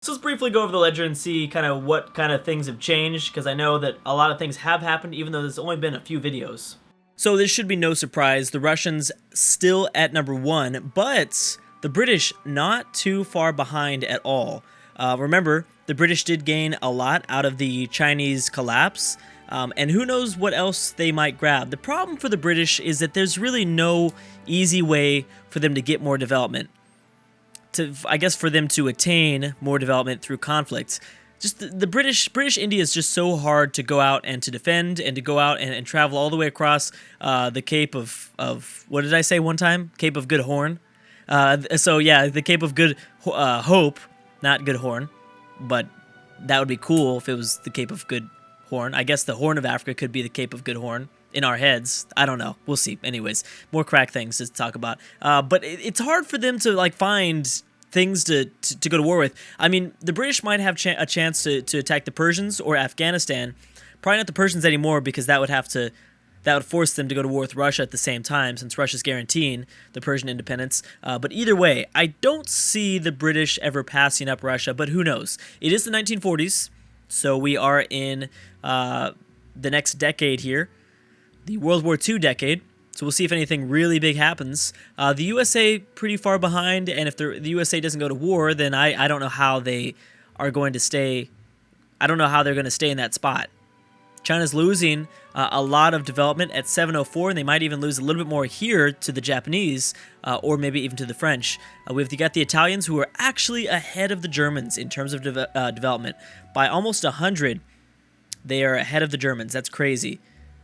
So let's briefly go over the ledger and see kind of what kind of things have changed, because I know that a lot of things have happened, even though there's only been a few videos. So this should be no surprise. The Russians still at number 1, but the British not too far behind at all. Remember, the British did gain a lot out of the Chinese collapse, and who knows what else they might grab. The problem for the British is that there's really no easy way for them to get more development. I guess for them to attain more development through conflict. Just the British India is just so hard to go out and to defend, and to go out and travel all the way across the Cape of what did I say one time? Cape of Good Horn. So yeah, the Cape of Good Hope, not Good Horn, but that would be cool if it was the Cape of Good Horn. I guess the Horn of Africa could be the Cape of Good Horn. In our heads, I don't know. We'll see. Anyways, more crack things to talk about. But it's hard for them to like find things to go to war with. I mean, the British might have a chance to attack the Persians or Afghanistan. Probably not the Persians anymore, because that would force them to go to war with Russia at the same time, since Russia's guaranteeing the Persian independence. But either way, I don't see the British ever passing up Russia. But who knows? It is the 1940s, so we are in the next decade here. The World War II decade, so we'll see if anything really big happens. The USA pretty far behind, and if the USA doesn't go to war, then I don't know how they are going to stay. I don't know how they're going to stay in that spot. China's losing a lot of development at 704, and they might even lose a little bit more here to the Japanese, or maybe even to the French. We've got the Italians, who are actually ahead of the Germans in terms of development. By almost 100, they are ahead of the Germans. That's crazy.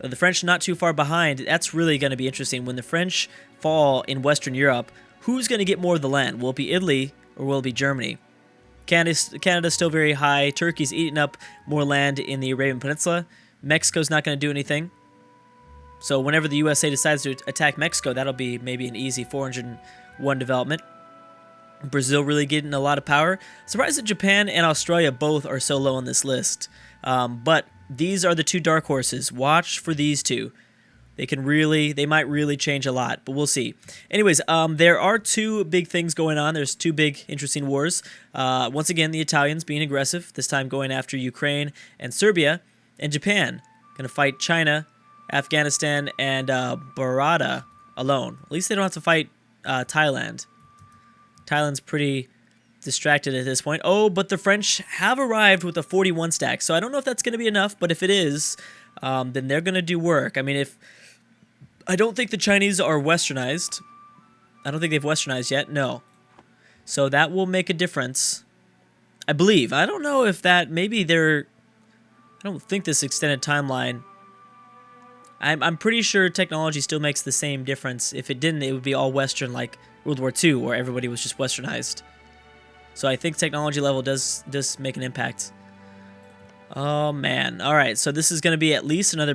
The French not too far behind. That's really going to be interesting. When the French fall in Western Europe, who's going to get more of the land? Will it be Italy or will it be Germany? Canada's still very high. Turkey's eating up more land in the Arabian Peninsula. Mexico's not going to do anything. So whenever the USA decides to attack Mexico, that'll be maybe an easy 401 development. Brazil really getting a lot of power. Surprised that Japan and Australia both are so low on this list. But these are the two dark horses. Watch for these two. They might really change a lot, but we'll see. Anyways, there are two big things going on. There's two big interesting wars. Once again, the Italians being aggressive, this time going after Ukraine and Serbia, and Japan going to fight China, Afghanistan, and Barada alone. At least they don't have to fight Thailand. Thailand's pretty distracted at this point. Oh, but the French have arrived with a 41 stack, so I don't know if that's going to be enough, but if it is, then they're going to do work. I mean, I don't think the Chinese are westernized. I don't think they've westernized yet, no. So that will make a difference, I believe. I don't know if that, maybe I don't think this extended timeline, I'm pretty sure technology still makes the same difference. If it didn't, it would be all Western like World War II, where everybody was just westernized. So I think technology level does make an impact. Oh, man. All right, so this is going to be at least another,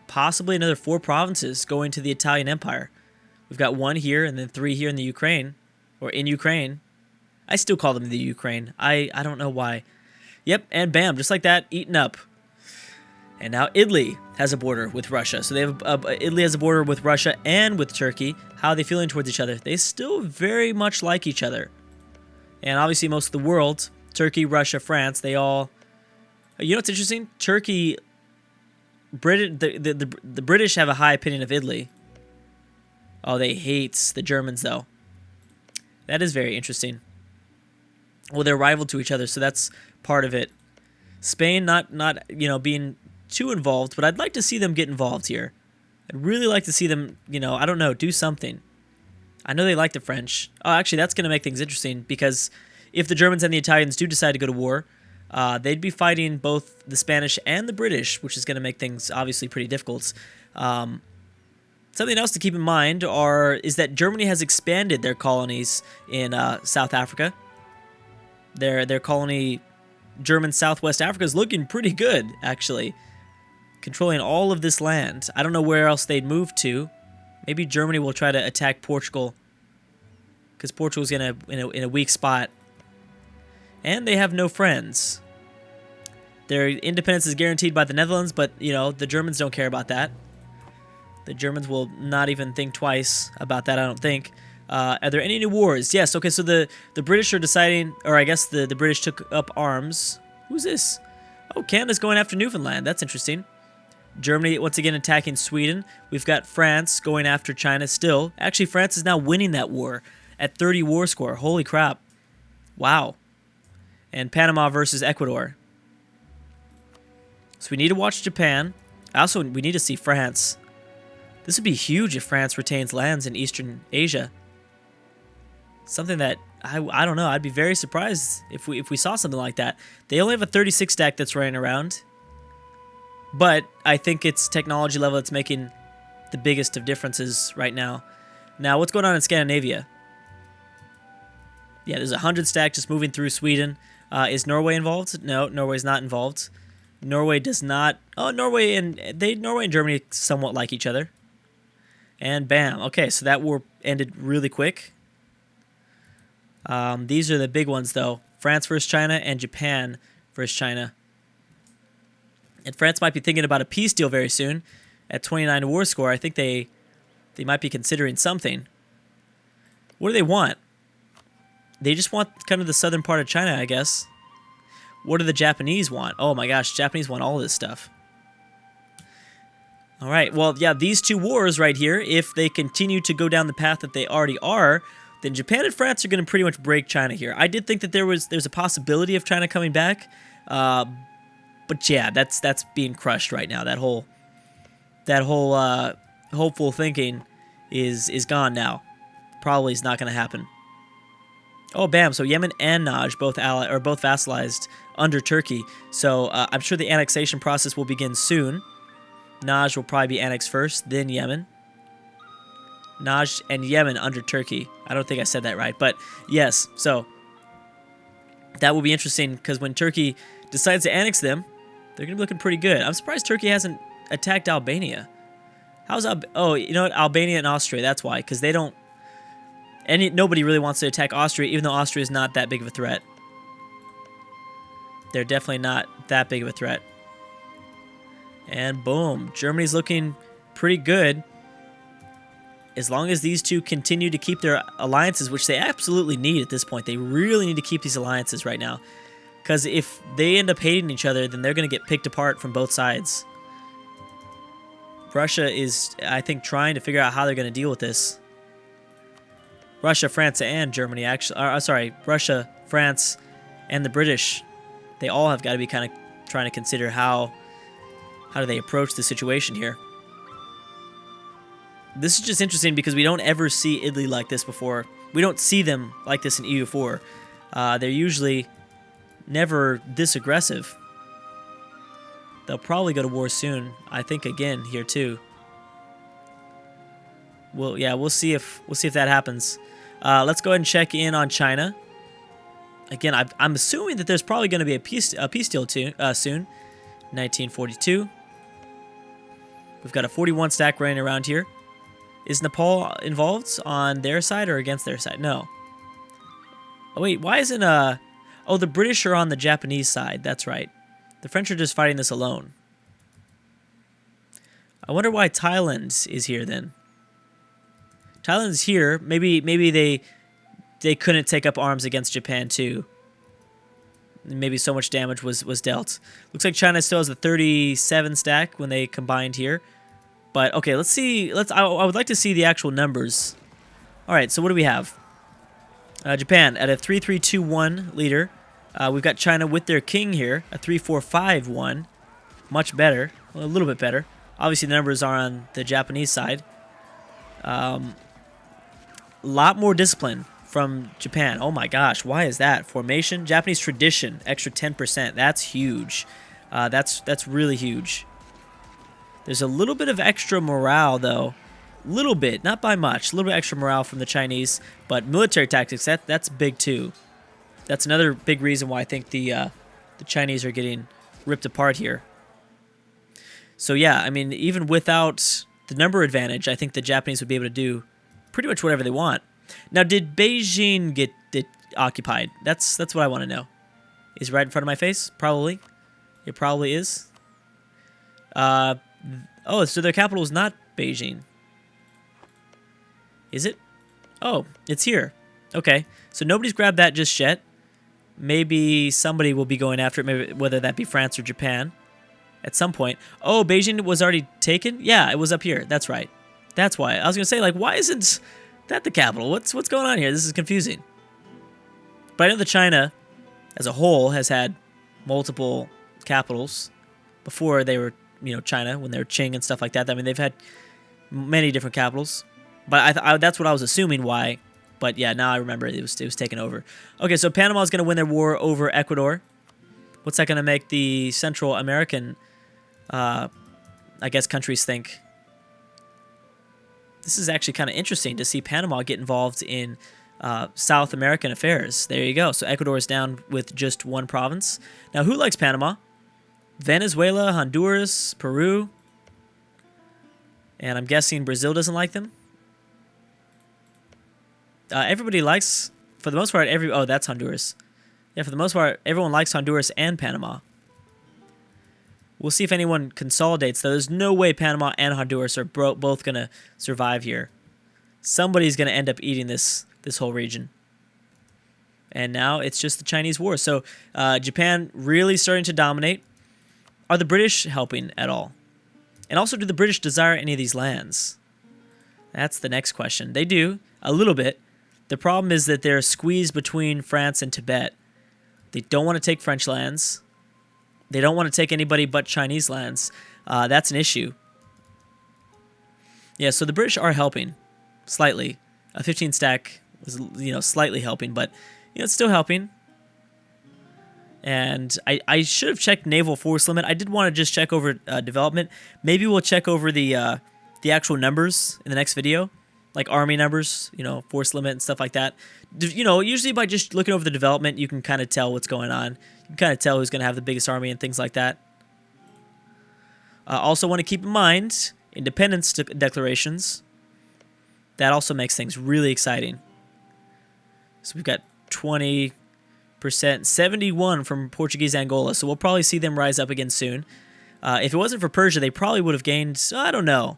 possibly another 4 provinces going to the Italian Empire. We've got 1 here and then 3 here in the Ukraine, or in Ukraine. I still call them the Ukraine. I don't know why. Yep, and bam, just like that, eaten up. And now Italy has a border with Russia. So Italy has a border with Russia and with Turkey. How are they feeling towards each other? They still very much like each other. And obviously most of the world, Turkey, Russia, France, they all... You know what's interesting? Turkey... The British have a high opinion of Italy. Oh, they hate the Germans, though. That is very interesting. Well, they're rival to each other, so that's part of it. Spain not being too involved, but I'd like to see them get involved here. I'd really like to see them, I don't know, do something. I know they like the French. Oh, actually, that's going to make things interesting, because if the Germans and the Italians do decide to go to war, they'd be fighting both the Spanish and the British, which is going to make things obviously pretty difficult. Something else to keep in mind is that Germany has expanded their colonies in South Africa. Their colony, German Southwest Africa, is looking pretty good, actually. Controlling all of this land. I don't know where else they'd move to. Maybe Germany will try to attack Portugal, because Portugal's in a weak spot. And they have no friends. Their independence is guaranteed by the Netherlands, but, the Germans don't care about that. The Germans will not even think twice about that, I don't think. Are there any new wars? Yes. Okay, so the British are deciding, or I guess the British took up arms. Who's this? Oh, Canada's going after Newfoundland. That's interesting. Germany, once again, attacking Sweden. We've got France going after China still. Actually, France is now winning that war at 30 war score. Holy crap. Wow. And Panama versus Ecuador. So we need to watch Japan. Also, we need to see France. This would be huge if France retains lands in Eastern Asia. Something that, I don't know, I'd be very surprised if we saw something like that. They only have a 36 stack that's running around. But I think it's technology level that's making the biggest of differences right now. Now, what's going on in Scandinavia? Yeah, there's a 100 stack just moving through Sweden. Is Norway involved? No, Norway's not involved. Norway does not... Oh, Norway and Germany somewhat like each other. And bam. Okay, so that war ended really quick. These are the big ones, though. France versus China and Japan versus China. And France might be thinking about a peace deal very soon. At 29 war score, I think they might be considering something. What do they want? They just want kind of the southern part of China, I guess. What do the Japanese want? Oh my gosh, Japanese want all this stuff. All right, well, yeah, these two wars right here, if they continue to go down the path that they already are, then Japan and France are going to pretty much break China here. I did think that there's a possibility of China coming back, but yeah, that's being crushed right now. That whole hopeful thinking is gone now. Probably is not going to happen. Oh, bam! So Yemen and Najd both vassalized under Turkey. So I'm sure the annexation process will begin soon. Najd will probably be annexed first, then Yemen. Najd and Yemen under Turkey. I don't think I said that right, but yes. So that will be interesting because when Turkey decides to annex them, they're going to be looking pretty good. I'm surprised Turkey hasn't attacked Albania. Oh, you know what? Albania and Austria. That's why, because they don't. Nobody really wants to attack Austria, even though Austria is not that big of a threat. They're definitely not that big of a threat. And boom, Germany's looking pretty good. As long as these two continue to keep their alliances, which they absolutely need at this point. They really need to keep these alliances right now. Because if they end up hating each other, then they're going to get picked apart from both sides. Russia is, I think, trying to figure out how they're going to deal with this. Russia, France, and Germany, actually, Russia, France, and the British, they all have got to be kind of trying to consider how do they approach the situation here. This is just interesting because we don't ever see Italy like this before. We don't see them like this in EU4. They're usually never this aggressive. They'll probably go to war soon. I think again here too. Well, yeah, we'll see if that happens. Let's go ahead and check in on China. Again, I'm assuming that there's probably going to be a peace deal soon. 1942. We've got a 41 stack running around here. Is Nepal involved on their side or against their side? No. Oh wait, why isn't Oh, the British are on the Japanese side. That's right. The French are just fighting this alone. I wonder why Thailand is here then. Thailand's here. Maybe they couldn't take up arms against Japan too. Maybe so much damage was dealt. Looks like China still has a 37 stack when they combined here. But okay, let's see. I would like to see the actual numbers. All right, so what do we have? Japan at a 3-3-2-1 leader. We've got China with their king here, a 3-4-5-1. Much better, well, a little bit better. Obviously, the numbers are on the Japanese side. Lot more discipline from Japan. Oh my gosh, why is that? Formation, Japanese tradition, extra 10%. That's huge. That's really huge. There's a little bit of extra morale though. Little bit, not by much. A little bit extra morale from the Chinese, but military tactics, that's big too. That's another big reason why I think the Chinese are getting ripped apart here. So yeah, I mean, even without the number advantage, I think the Japanese would be able to do pretty much whatever they want. Now, did Beijing get occupied? That's what I want to know. Is it right in front of my face? Probably. It probably is. Oh, so their capital is not Beijing. Is it? Oh, it's here. Okay, so nobody's grabbed that just yet. Maybe somebody will be going after it, maybe whether that be France or Japan at some point. Oh, Beijing was already taken? Yeah, it was up here. That's right. That's why. I was going to say, like, why isn't that the capital? What's going on here? This is confusing. But I know that China, as a whole, has had multiple capitals before they were, you know, China, when they were Qing and stuff like that. I mean, they've had many different capitals. But that's what I was assuming why. But yeah, now I remember it was taken over. Okay, so Panama is going to win their war over Ecuador. What's that going to make the Central American, I guess, countries think? This is actually kind of interesting to see Panama get involved in South American affairs. There you go. So Ecuador is down with just one province. Now, who likes Panama? Venezuela, Honduras, Peru. And I'm guessing Brazil doesn't like them. Everybody likes, for the most part, oh, that's Honduras. Yeah, for the most part, everyone likes Honduras and Panama. We'll see if anyone consolidates, though. There's no way Panama and Honduras are both going to survive here. Somebody's going to end up eating this whole region. And now it's just the Chinese war. So Japan really starting to dominate. Are the British helping at all? And also, do the British desire any of these lands? That's the next question. They do, a little bit. The problem is that they're squeezed between France and Tibet. They don't want to take French lands. They don't want to take anybody but Chinese lands. That's an issue. Yeah, so the British are helping slightly. A 15 stack was, you know, slightly helping, but you know, it's still helping. And I should have checked naval force limit. I did want to just check over development. Maybe we'll check over the actual numbers in the next video. Like army numbers, you know, force limit and stuff like that. You know, usually by just looking over the development, you can kind of tell what's going on. You can kind of tell who's going to have the biggest army and things like that. Also want to keep in mind independence declarations. That also makes things really exciting. So we've got 20%, 71 from Portuguese Angola. So we'll probably see them rise up again soon. If it wasn't for Persia, they probably would have gained, I don't know.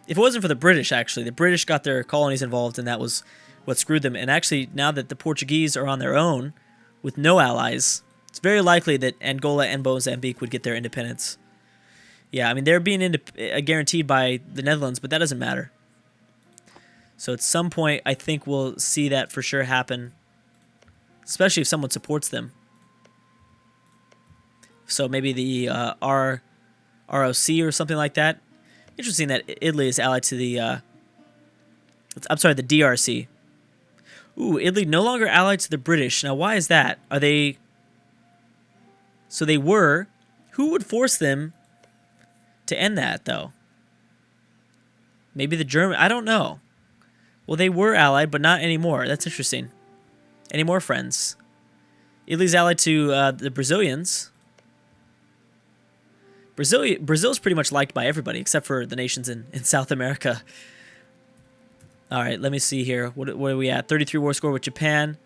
If it wasn't for the British, actually, the British got their colonies involved, and that was what screwed them. And actually, now that the Portuguese are on their own, with no allies, it's very likely that Angola and Mozambique would get their independence. Yeah, I mean, they're being guaranteed by the Netherlands, but that doesn't matter. So at some point, I think we'll see that for sure happen, especially if someone supports them. So maybe the ROC or something like that. Interesting that Italy is allied to the, I'm sorry, the DRC. Ooh, Italy no longer allied to the British. Now, why is that? Are they... So they were. Who would force them to end that, though? Maybe the German... I don't know. Well, they were allied, but not anymore. That's interesting. Any more friends? Italy's allied to the Brazilians. Brazil's pretty much liked by everybody, except for the nations in South America. All right, let me see here. What are we at? 33 war score with Japan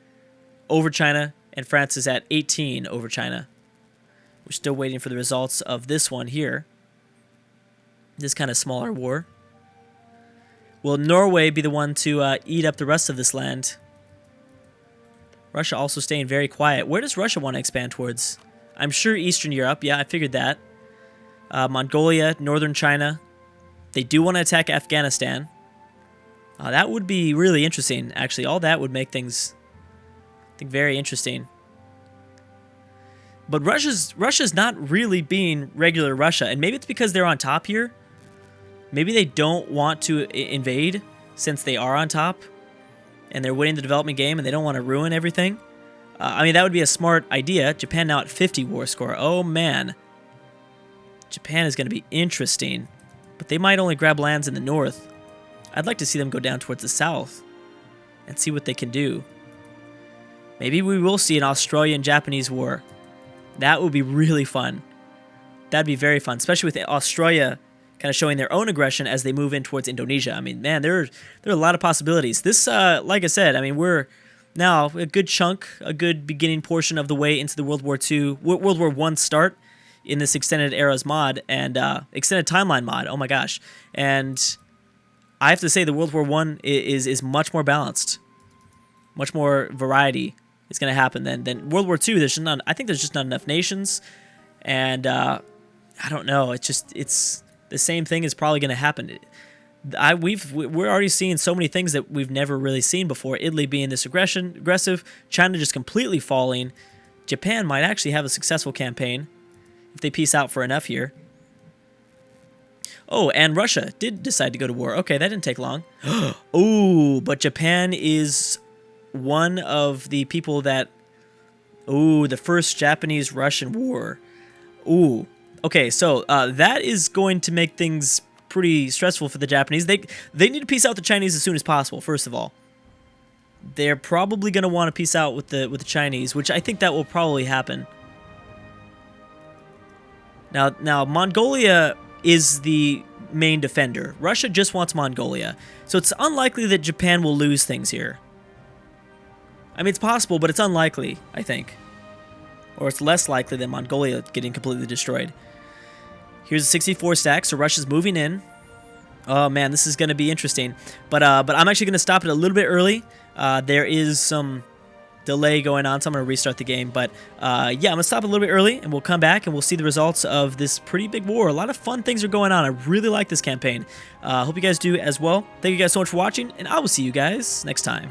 over China, and France is at 18 over China. We're still waiting for the results of this one here. This kind of smaller war. Will Norway be the one to eat up the rest of this land? Russia also staying very quiet. Where does Russia want to expand towards? I'm sure Eastern Europe. Yeah, I figured that. Mongolia, northern China. They do want to attack Afghanistan. That would be really interesting, actually. All that would make things, I think, very interesting. But Russia's not really being regular Russia, and maybe it's because they're on top here. Maybe they don't want to invade since they are on top, and they're winning the development game, and they don't want to ruin everything. I mean, that would be a smart idea. Japan now at 50 war score. Oh, man. Japan is going to be interesting, but they might only grab lands in the north. I'd like to see them go down towards the south and see what they can do. Maybe we will see an Australian-Japanese war. That would be really fun. That'd be very fun, especially with Australia kind of showing their own aggression as they move in towards Indonesia. I mean, man, there are a lot of possibilities. This, like I said, I mean, we're now a good chunk, a good beginning portion of the way into the World War I start in this extended eras mod and extended timeline mod. Oh my gosh. And I have to say the World War I is much more balanced. Much more variety is going to happen than World War II. There's just not, I think there's just not enough nations. And I don't know. It's the same thing is probably going to happen. We're already seeing so many things that we've never really seen before. Italy being this aggressive, China just completely falling. Japan might actually have a successful campaign if they peace out for enough here. Oh, and Russia did decide to go to war. Okay, that didn't take long. Ooh, but Japan is one of the people that... Ooh, the first Japanese-Russian war. Ooh. Okay, so that is going to make things pretty stressful for the Japanese. They need to peace out the Chinese as soon as possible, first of all. They're probably going to want to peace out with the Chinese, which I think that will probably happen. Now Mongolia is the main defender. Russia just wants Mongolia. So it's unlikely that Japan will lose things here. I mean, it's possible, but it's unlikely, I think. Or it's less likely than Mongolia getting completely destroyed. Here's a 64 stack, so Russia's moving in. Oh man, this is going to be interesting. But I'm actually going to stop it a little bit early. There is some delay going on, so I'm going to restart the game. But yeah, I'm going to stop a little bit early, and we'll come back, and we'll see the results of this pretty big war. A lot of fun things are going on. I really like this campaign. Hope you guys do as well. Thank you guys so much for watching, and I will see you guys next time.